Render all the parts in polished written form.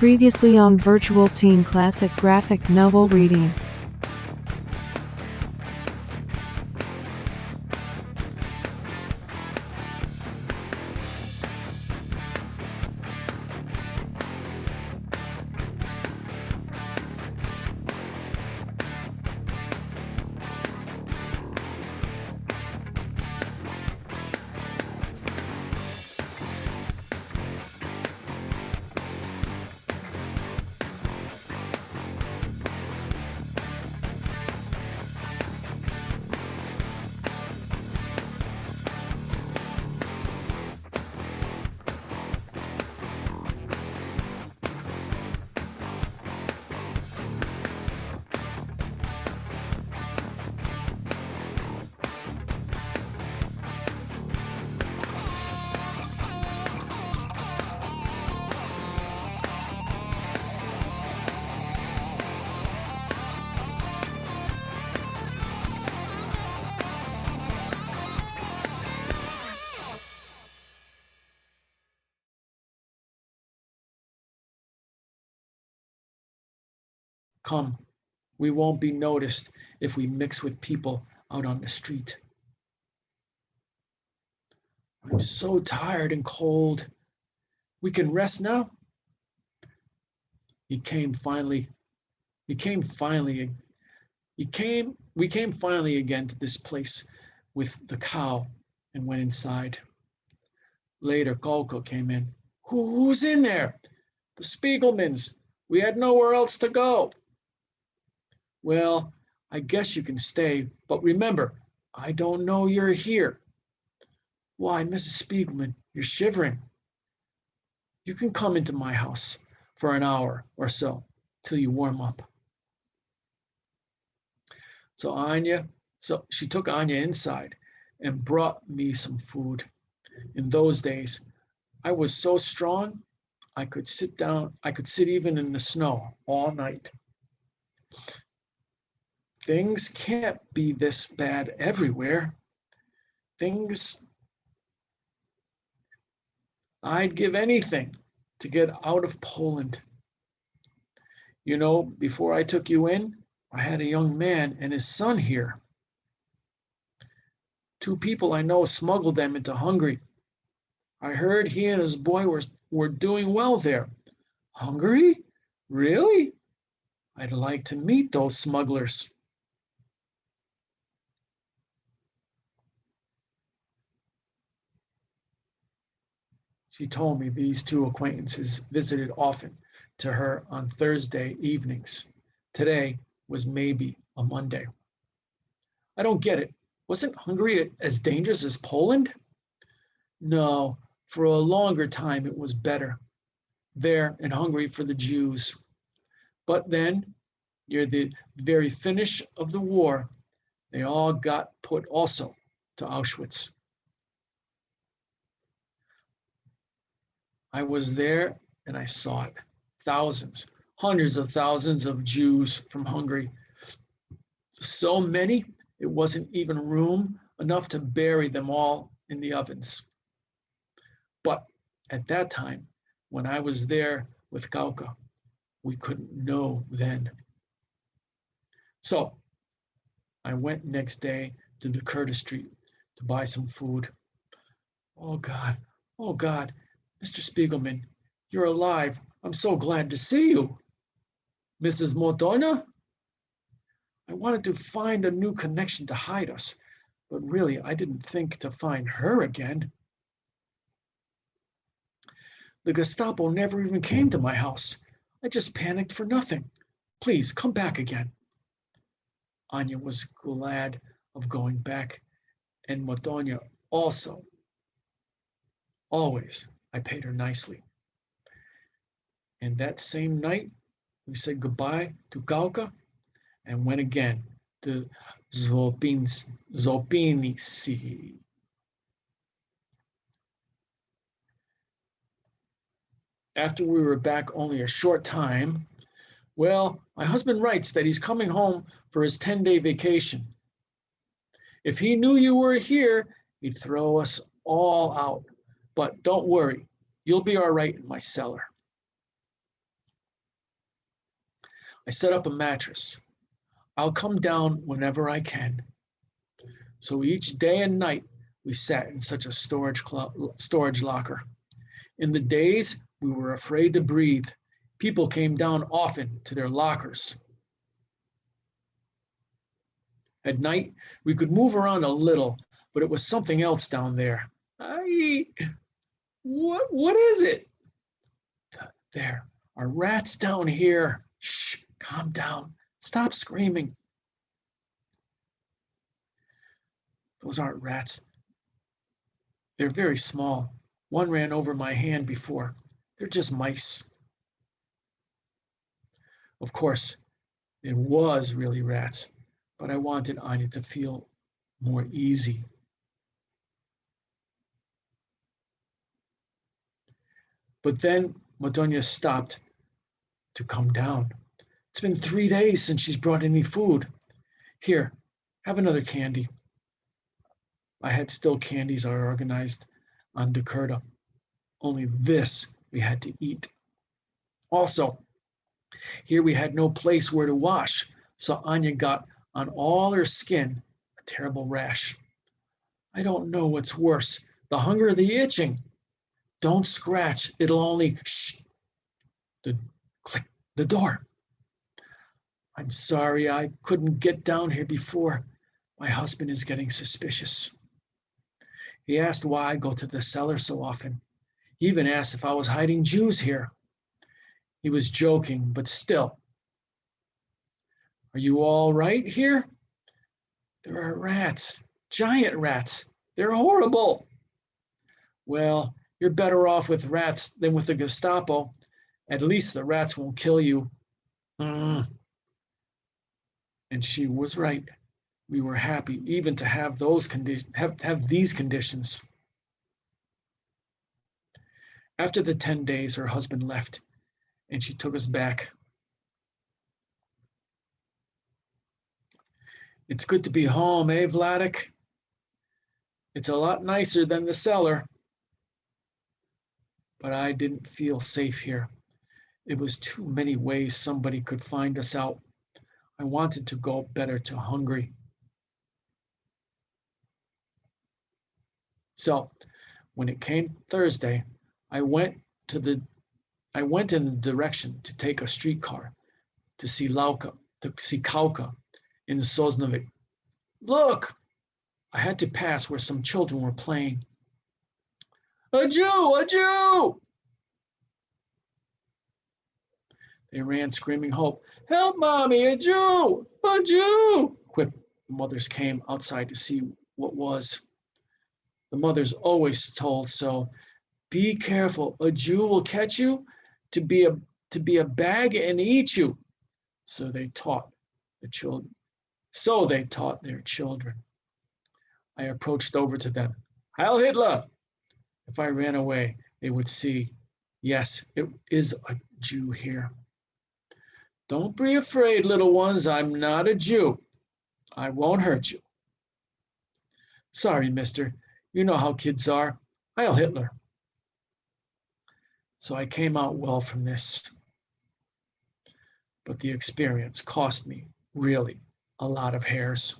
Previously on Virtual Teen Classic Graphic Novel Reading. Come, we won't be noticed if we mix with people out on the street. I'm so tired and cold. We can rest now? He came finally. He came finally. We came finally again to this place with the cow and went inside. Later, Golko came in. Who's in there? The Spiegelmans. We had nowhere else to go. Well, I guess you can stay, but remember, I don't know you're here. Why, Mrs. Spiegelman, you're shivering. You can come into my house for an hour or so till you warm up. So she took Anya inside and brought me some food. In those days, I was so strong, I could sit even in the snow all night. Things can't be this bad everywhere. I'd give anything to get out of Poland. You know, before I took you in, I had a young man and his son here. Two people I know smuggled them into Hungary. I heard he and his boy were doing well there. Hungary? Really? I'd like to meet those smugglers. She told me these two acquaintances visited often to her on Thursday evenings. Today was maybe a Monday. I don't get it. Wasn't Hungary as dangerous as Poland? No, for a longer time it was better. There in Hungary for the Jews. But then, near the very finish of the war, they all got put also to Auschwitz. I was there and I saw it. Thousands, hundreds of thousands of Jews from Hungary. So many, it wasn't even room enough to bury them all in the ovens. But at that time, when I was there with Kauka, we couldn't know then. So I went next day to the Curtis Street to buy some food. Oh God, Mr. Spiegelman, you're alive. I'm so glad to see you. Mrs. Mortona? I wanted to find a new connection to hide us, but really I didn't think to find her again. The Gestapo never even came to my house. I just panicked for nothing. Please come back again. Anya was glad of going back, and Mortonia also. Always, I paid her nicely. And that same night, we said goodbye to Kauka and went again to Zolpinici. After we were back only a short time, well, my husband writes that he's coming home for his 10-day vacation. If he knew you were here, he'd throw us all out. But don't worry, you'll be all right in my cellar. I set up a mattress. I'll come down whenever I can. So each day and night, we sat in such a storage locker. In the days we were afraid to breathe, people came down often to their lockers. At night, we could move around a little, but it was something else down there. What is it? There are rats down here. Shh, calm down. Stop screaming. Those aren't rats. They're very small. One ran over my hand before. They're just mice. Of course, it was really rats, but I wanted Anya to feel more easy. But then Madonia stopped to come down. It's been 3 days since she's brought any food. Here, have another candy. I had still candies I organized on Dakurta. Only this we had to eat. Also, here we had no place where to wash, so Anya got on all her skin a terrible rash. I don't know what's worse, the hunger or the itching. Don't scratch, it'll only shh. Click the door. I'm sorry I couldn't get down here before. My husband is getting suspicious. He asked why I go to the cellar so often. He even asked if I was hiding Jews here. He was joking, but still. Are you all right here? There are rats, giant rats. They're horrible. Well, you're better off with rats than with the Gestapo. At least the rats won't kill you. And she was right. We were happy even to have those have these conditions. After the 10 days, her husband left, and she took us back. It's good to be home, eh, Vladek? It's a lot nicer than the cellar. But I didn't feel safe here. It was too many ways somebody could find us out. I wanted to go better to Hungary. So when it came Thursday, I went in the direction to take a streetcar to see Kauka in Sosnovic. Look! I had to pass where some children were playing. A Jew! A Jew! They ran screaming hope. Help, Mommy, a Jew! A Jew! Quick, the mothers came outside to see what was. The mothers always told so. Be careful, a Jew will catch you to be a bag and eat you. So they taught their children. I approached over to them. Heil Hitler! If I ran away, they would see, yes, it is a Jew here. Don't be afraid, little ones, I'm not a Jew. I won't hurt you. Sorry, mister, you know how kids are. Heil Hitler. So I came out well from this. But the experience cost me, really, a lot of hairs.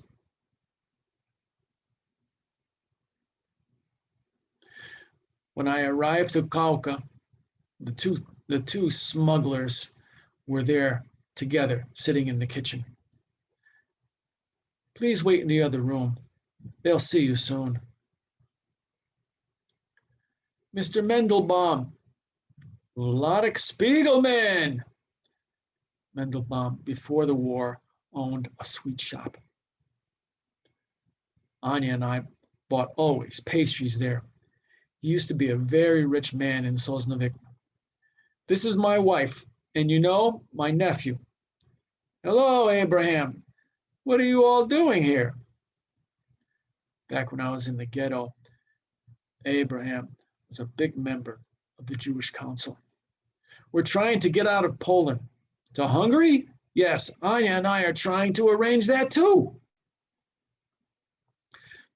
When I arrived to Kauka, the two smugglers were there together, sitting in the kitchen. Please wait in the other room. They'll see you soon. Mr. Mendelbaum, Vladek Spiegelman. Mendelbaum, before the war, owned a sweet shop. Anya and I bought always pastries there. He used to be a very rich man in Sosnovic. This is my wife, and you know, my nephew. Hello, Abraham. What are you all doing here? Back when I was in the ghetto, Abraham was a big member of the Jewish Council. We're trying to get out of Poland. To Hungary? Yes, Anya and I are trying to arrange that too.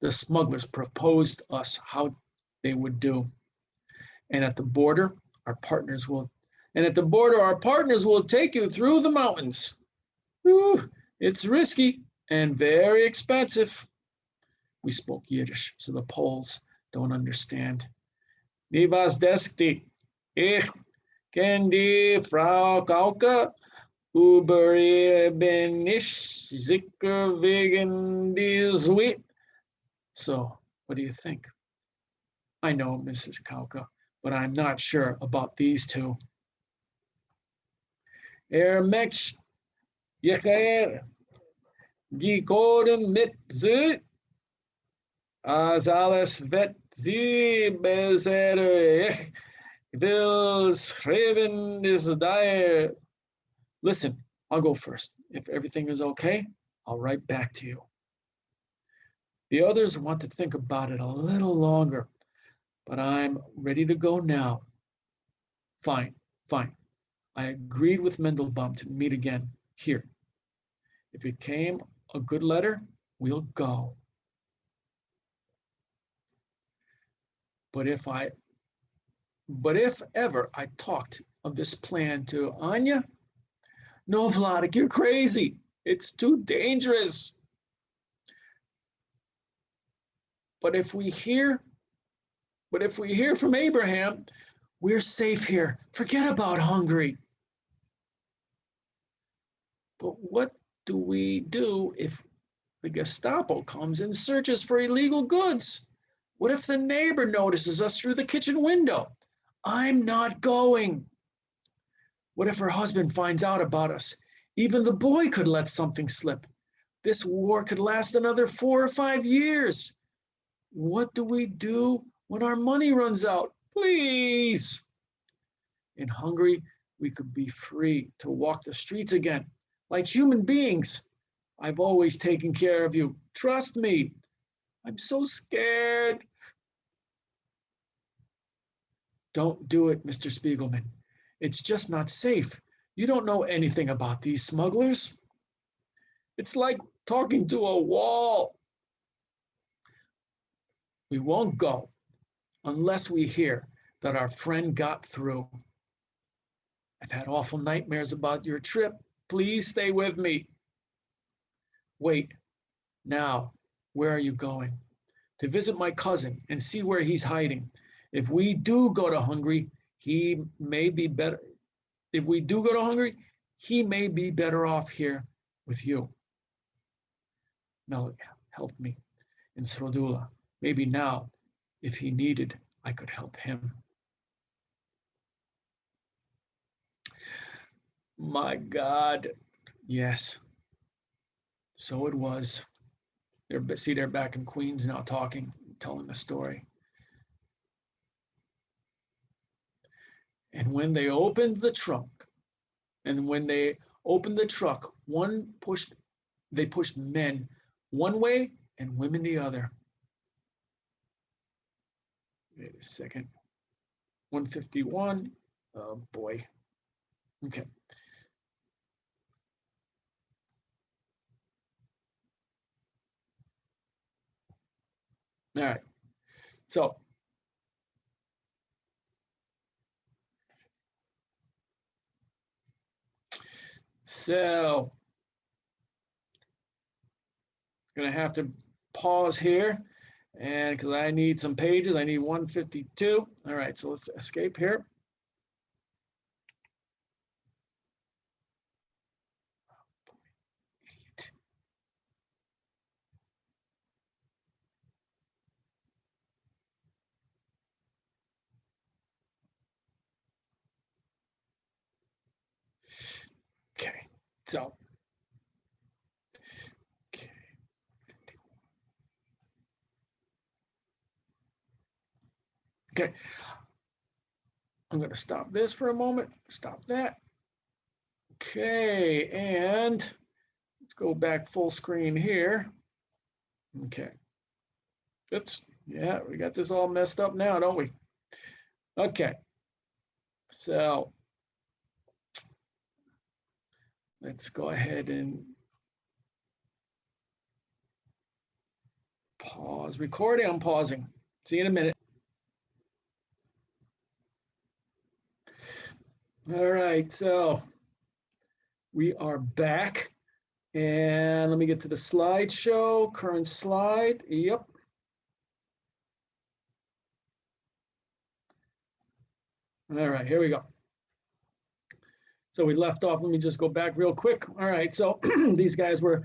The smugglers proposed us how they would do. And at the border, our partners will And at the border, our partners will take you through the mountains. Whew, it's risky and very expensive. We spoke Yiddish, so the Poles don't understand. Wie was deski? Ich kenne die Frau Kauke, über ihr bin ich sicher wegen die Sweet. So, what do you think? I know, Mrs. Kauke, but I'm not sure about these two. Mensch, jecher, die Koden mit sie, als alles wird sie besser. Ich will schreiben is dire. Listen, I'll go first. If everything is okay, I'll write back to you. The others want to think about it a little longer, but I'm ready to go now. Fine, fine. I agreed with Mendelbaum to meet again here. If it came a good letter, we'll go. But if ever I talked of this plan to Anya, no, Vladik, you're crazy. It's too dangerous. But if we hear from Abraham, we're safe here. Forget about Hungary. But what do we do if the Gestapo comes and searches for illegal goods? What if the neighbor notices us through the kitchen window? I'm not going. What if her husband finds out about us? Even the boy could let something slip. This war could last another 4 or 5 years. What do we do when our money runs out? Please. In Hungary, we could be free to walk the streets again, like human beings. I've always taken care of you. Trust me. I'm so scared. Don't do it, Mr. Spiegelman. It's just not safe. You don't know anything about these smugglers. It's like talking to a wall. We won't go unless we hear that our friend got through. I've had awful nightmares about your trip. Please stay with me. Wait, now, where are you going? To visit my cousin and see where he's hiding. If we do go to Hungary, he may be better. If we do go to Hungary, he may be better off here with you. Mel helped me in Srodula. Maybe now, if he needed, I could help him. My God, yes. So it was. They're back in Queens now talking, telling the story. And when they opened the trunk, they pushed men one way and women the other. Wait a second. 151. Oh boy. Okay. All right. So gonna have to pause here, and because I need some pages, I need 152. All right, so let's escape here. Idiot. Okay, so. Okay, I'm going to stop this for a moment, stop that. Okay, and let's go back full screen here. Okay. Oops, yeah, we got this all messed up now, don't we? Okay, so let's go ahead and pause recording. I'm pausing. See you in a minute. All right, so we are back. And let me get to the slideshow, current slide. Yep. All right, here we go. So we left off, let me just go back real quick. All right, so these guys were,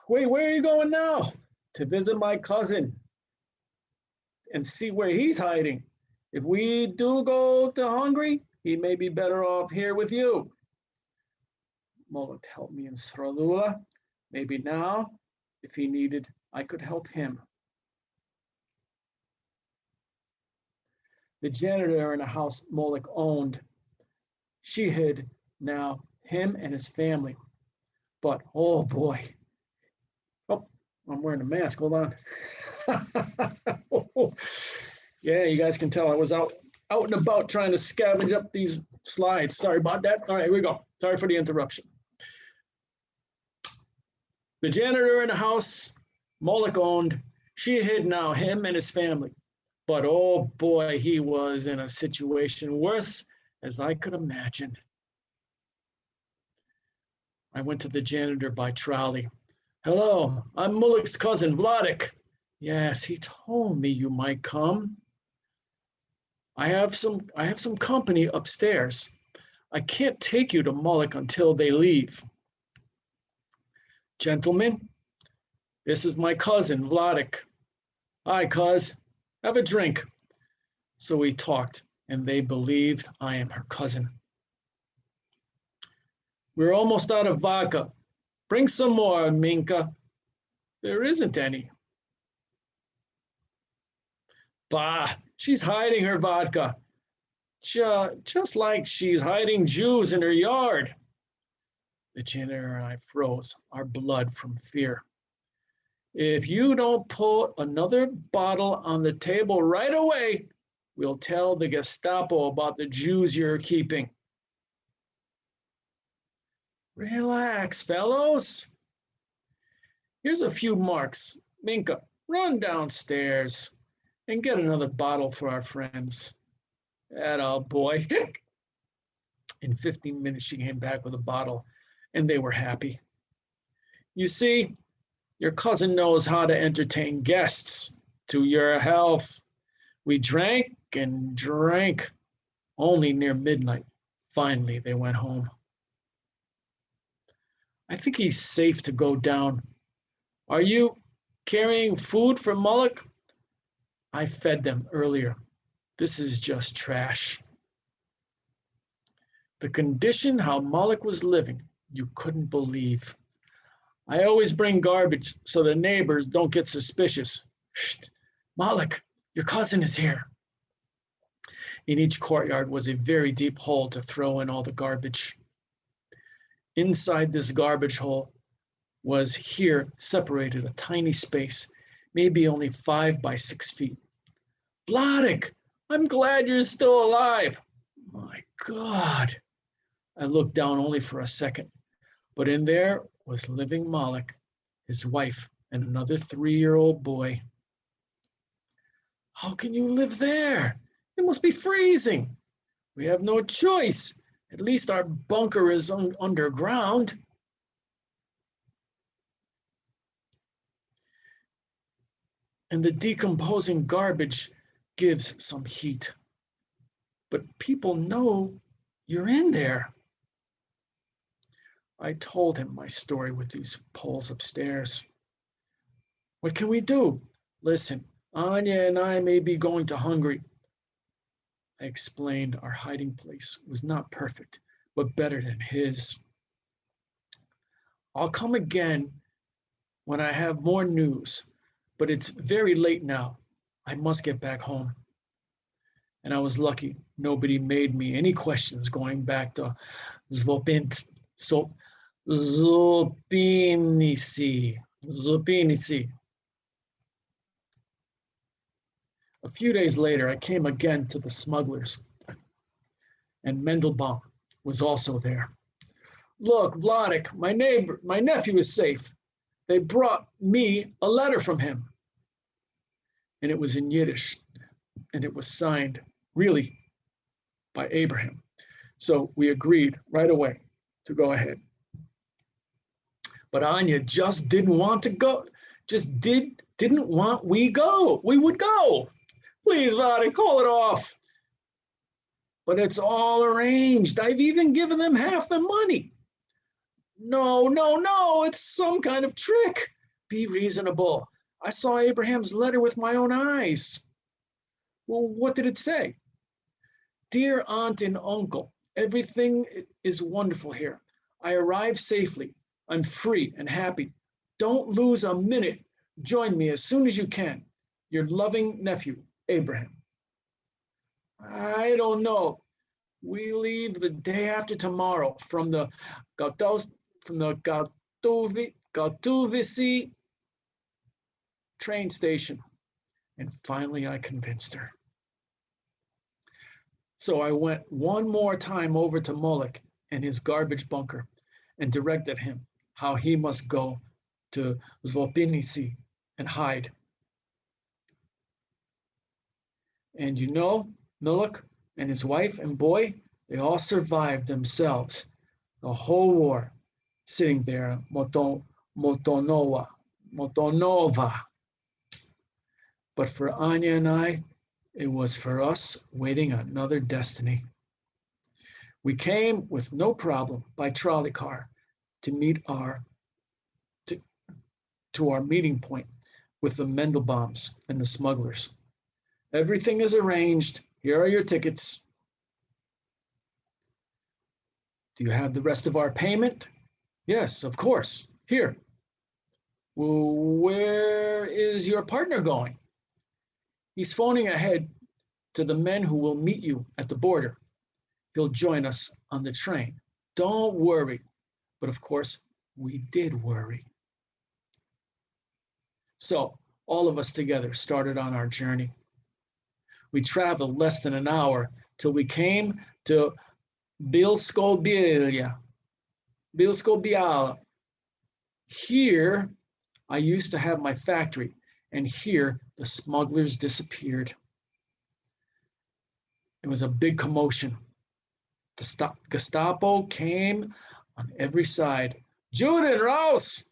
wait, where are you going now? To visit my cousin and see where he's hiding. If we do go to Hungary, he may be better off here with you. Moloch helped me in Sralula. Maybe now, if he needed, I could help him. The janitor in a house Moloch owned, she hid now him and his family. But oh boy, oh, I'm wearing a mask. Hold on. Yeah, you guys can tell I was out and about trying to scavenge up these slides. Sorry about that. All right, here we go. Sorry for the interruption. The janitor in the house Moloch owned, she hid now him and his family. But oh boy, he was in a situation worse as I could imagine. I went to the janitor by trolley. Hello, I'm Moloch's cousin, Vladek. Yes, he told me you might come. I have some company upstairs. I can't take you to Moloch until they leave. Gentlemen, this is my cousin, Vladek. Hi, cuz. Have a drink. So we talked, and they believed I am her cousin. We're almost out of vodka. Bring some more, Minka. There isn't any. Bah, she's hiding her vodka. Just like she's hiding Jews in her yard. The janitor and I froze, our blood from fear. If you don't put another bottle on the table right away, we'll tell the Gestapo about the Jews you're keeping. Relax, fellows. Here's a few marks. Minka, run downstairs and get another bottle for our friends. Atta boy. In 15 minutes, she came back with a bottle, and they were happy. You see, your cousin knows how to entertain guests. To your health. We drank and drank. Only near midnight. Finally, they went home. I think he's safe to go down. Are you carrying food for Moloch? I fed them earlier. This is just trash. The condition how Moloch was living, you couldn't believe. I always bring garbage so the neighbors don't get suspicious. Shh, Moloch, your cousin is here. In each courtyard was a very deep hole to throw in all the garbage. Inside this garbage hole was here separated a tiny space, maybe only 5 by 6 feet. Vladek, I'm glad you're still alive. My God. I looked down only for a second, but in there was living Moloch, his wife, and another 3-year-old boy. How can you live there? It must be freezing. We have no choice. At least our bunker is underground. And the decomposing garbage gives some heat. But people know you're in there. I told him my story with these poles upstairs. What can we do? Listen, Anya and I may be going to Hungary. I explained our hiding place was not perfect, but better than his. I'll come again when I have more news, but it's very late now. I must get back home. And I was lucky nobody made me any questions going back to Zlopinici. A few days later, I came again to the smugglers, and Mendelbaum was also there. Look, Vladek, my nephew is safe. They brought me a letter from him. And it was in Yiddish, and it was signed, really, by Abraham. So we agreed right away to go ahead. But Anya just didn't want to go, didn't want we would go. Please, Vadi, call it off. But it's all arranged. I've even given them half the money. No, no, no, it's some kind of trick. Be reasonable. I saw Abraham's letter with my own eyes. Well, what did it say? Dear aunt and uncle, everything is wonderful here. I arrived safely. I'm free and happy. Don't lose a minute. Join me as soon as you can. Your loving nephew, Abraham. I don't know. We leave the day after tomorrow from the Gautovici train station. And finally, I convinced her. So I went one more time over to Moloch and his garbage bunker and directed him how he must go to Zvopinici and hide. And you know, Moloch and his wife and boy, they all survived themselves the whole war, sitting there, Motonova. But for Anya and I, it was for us waiting another destiny. We came with no problem by trolley car to meet to our meeting point with the Mendelbaums and the smugglers. Everything is arranged. Here are your tickets. Do you have the rest of our payment? Yes, of course. Here. Well, where is your partner going? He's phoning ahead to the men who will meet you at the border. He'll join us on the train. Don't worry. But of course, we did worry. So all of us together started on our journey. We traveled less than an hour till we came to Bilskobiala. Here, I used to have my factory, and here the smugglers disappeared. It was a big commotion. The Gestapo came on every side. Juden, raus!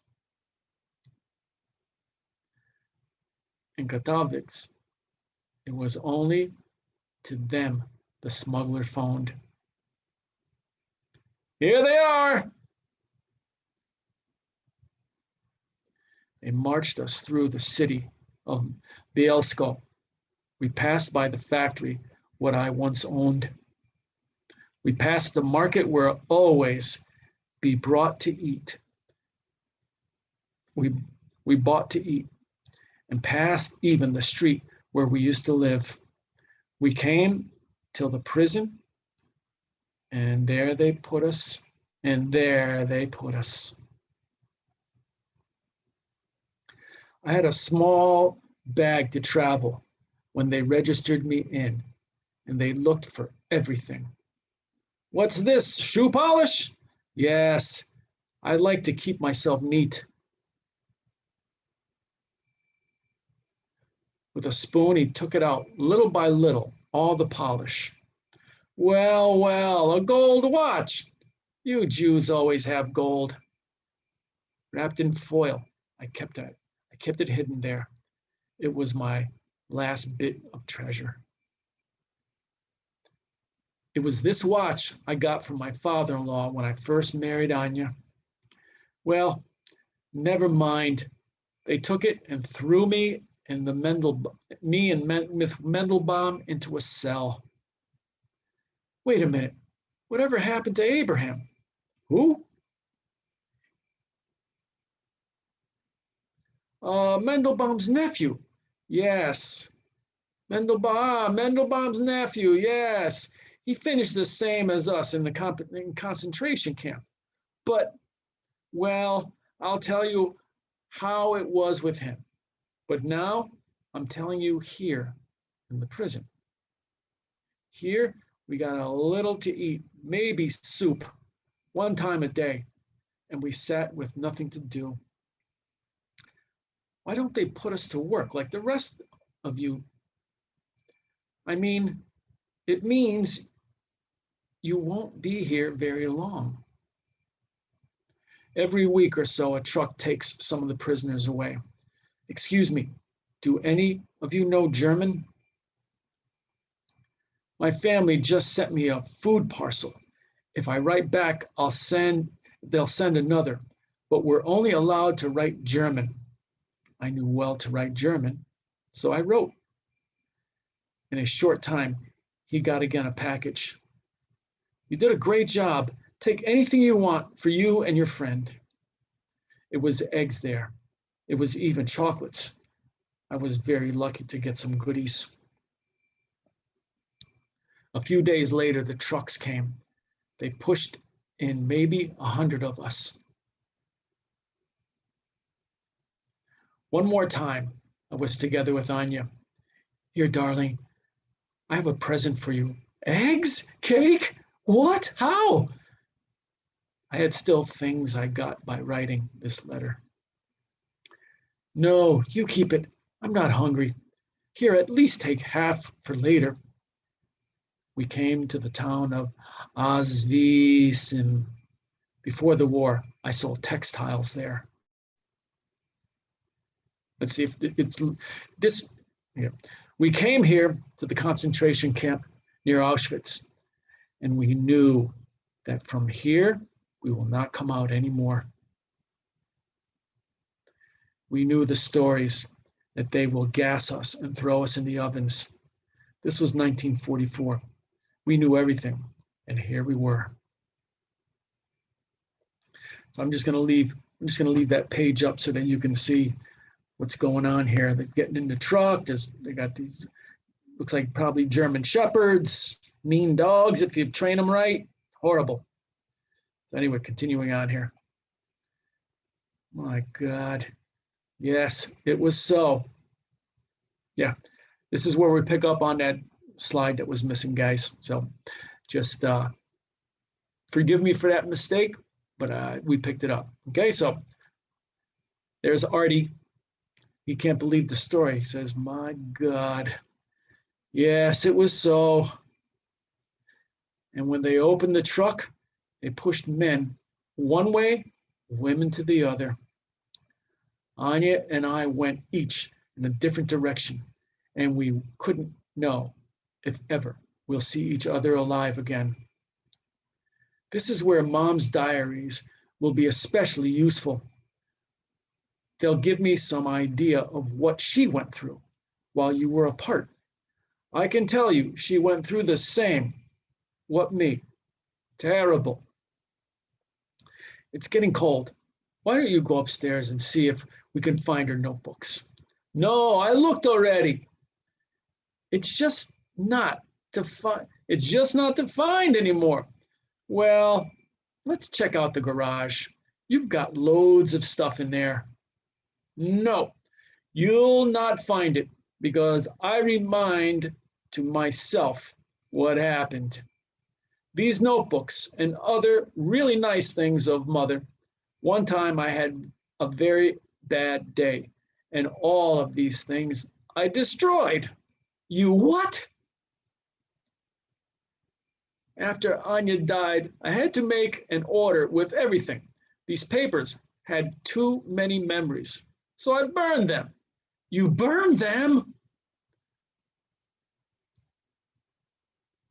In Katowice, it was only to them the smuggler phoned. Here they are. They marched us through the city of Bielsko. We passed by the factory, what I once owned. We passed the market where always be brought to eat. We bought to eat and passed even the street where we used to live. We came till the prison, and there they put us, I had a small bag to travel when they registered me in, and they looked for everything. What's this, shoe polish? Yes, I like to keep myself neat. With a spoon, he took it out little by little, all the polish. Well, well, a gold watch. You Jews always have gold. Wrapped in foil, I kept it hidden there. It was my last bit of treasure. It was this watch I got from my father-in-law when I first married Anya. Well, never mind. They took it and threw me and Mendelbaum into a cell. Wait a minute. Whatever happened to Abraham? Who? Mendelbaum's nephew. Yes. Mendelbaum's nephew. Yes. He finished the same as us in the concentration camp. But, well, I'll tell you how it was with him. But now I'm telling you here in the prison. Here we got a little to eat, maybe soup, one time a day, and we sat with nothing to do. Why don't they put us to work like the rest of you? I mean, it means you won't be here very long. Every week or so, a truck takes some of the prisoners away. Excuse me, do any of you know German? My family just sent me a food parcel. If I write back, they'll send another, but we're only allowed to write German. I knew well to write German, so I wrote. In a short time, he got again a package. You did a great job. Take anything you want for you and your friend. It was eggs there. It was even chocolates. I was very lucky to get some goodies. A few days later, the trucks came. They pushed in maybe 100 of us. One more time, I was together with Anya. Here, darling, I have a present for you. Eggs? Cake? What? How? I had still things I got by writing this letter. No, you keep it. I'm not hungry. Here, at least take half for later. We came to the town of Oswiecim. Before the war, I sold textiles there. Let's see if it's this. Yeah. We came here to the concentration camp near Auschwitz, and we knew that from here we will not come out anymore. We knew the stories that they will gas us and throw us in the ovens. This was 1944. We knew everything, and here we were. So I'm just going to leave that page up so that you can see what's going on here. They're getting in the truck. They got these, looks like probably German shepherds, mean dogs if you train them right. Horrible. So anyway, continuing on here. My God. Yes, it was so. Yeah, this is where we pick up on that slide that was missing, guys. So just forgive me for that mistake, but we picked it up. Okay, so there's Artie. He can't believe the story. He says, my God. Yes, it was so. And when they opened the truck, they pushed men one way, women to the other. Anya and I went each in a different direction, and we couldn't know if ever we'll see each other alive again. This is where Mom's diaries will be especially useful. They'll give me some idea of what she went through while you were apart. I can tell you she went through the same. What me? Terrible. It's getting cold. Why don't you go upstairs and see if we can find her notebooks? No, I looked already. It's just not to find anymore. Well, let's check out the garage. You've got loads of stuff in there. No, you'll not find it because I remind to myself what happened. These notebooks and other really nice things of Mother. One time I had a very bad day, and all of these things I destroyed. You what? After Anya died, I had to make an order with everything. These papers had too many memories, so I burned them. You burned them?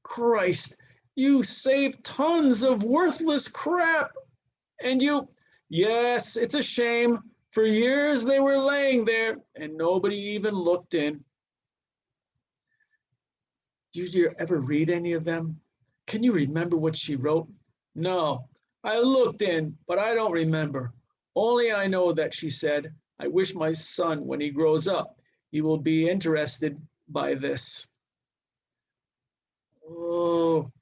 Christ, you saved tons of worthless crap. And yes, it's a shame. For years they were laying there and nobody even looked in. Did you ever read any of them? Can you remember what she wrote? No, I looked in, but I don't remember. Only I know that she said, I wish my son, when he grows up, he will be interested by this. Oh,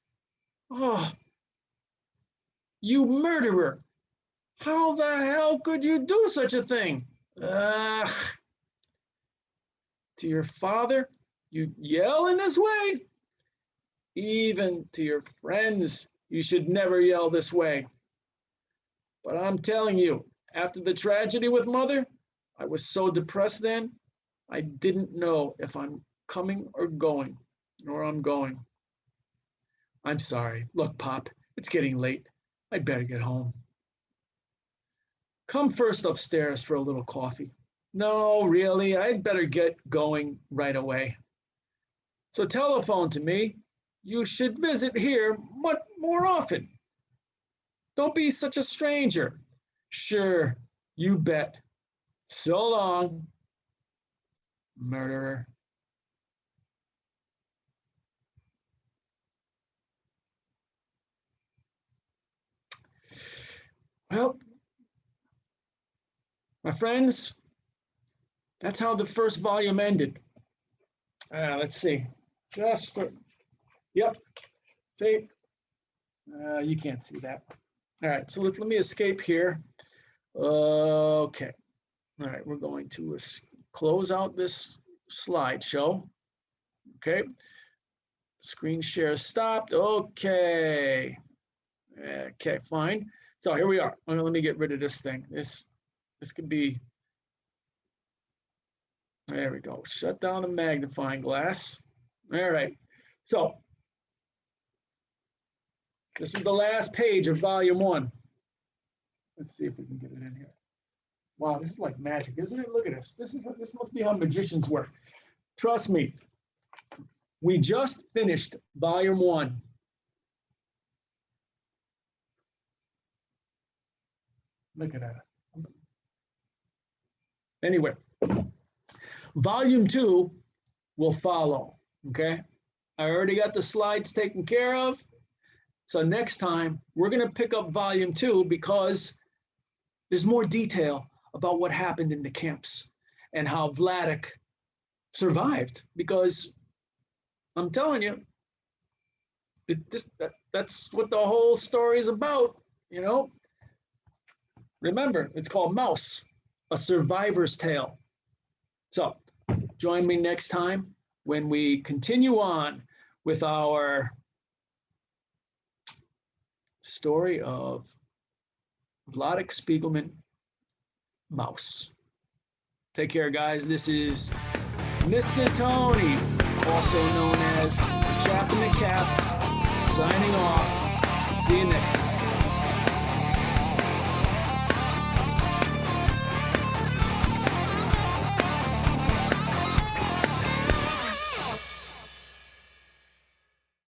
you murderer. How the hell could you do such a thing? To your father, you yell in this way? Even to your friends, you should never yell this way. But I'm telling you, after the tragedy with Mother, I was so depressed then, I didn't know if I'm coming or going, nor I'm going. I'm sorry. Look, Pop, it's getting late. I'd better get home. Come first upstairs for a little coffee. No, really, I'd better get going right away. So telephone to me. You should visit here much more often. Don't be such a stranger. Sure, you bet. So long, murderer. Well, my friends, that's how the first volume ended. Let's see. Just, yep. See, you can't see that. All right, so let me escape here. Okay. All right, we're going to close out this slideshow. Okay. Screen share stopped. Okay. Okay, fine. So here we are. Let me get rid of this thing. This could be, there we go. Shut down the magnifying glass. All right. So this was the last page of volume 1. Let's see if we can get it in here. Wow, this is like magic, isn't it? Look at this. This must be how magicians work. Trust me. We just finished volume 1. Look at that. Anyway, volume 2 will follow, okay? I already got the slides taken care of. So next time, we're going to pick up volume 2 because there's more detail about what happened in the camps and how Vladik survived. Because I'm telling you, that's what the whole story is about, you know? Remember, it's called Mouse, a survivor's tale. So join me next time when we continue on with our story of Vladik Spiegelman, Mouse. Take care, guys. This is Mr. Tony, also known as the Chap in the Cap, signing off. See you next time.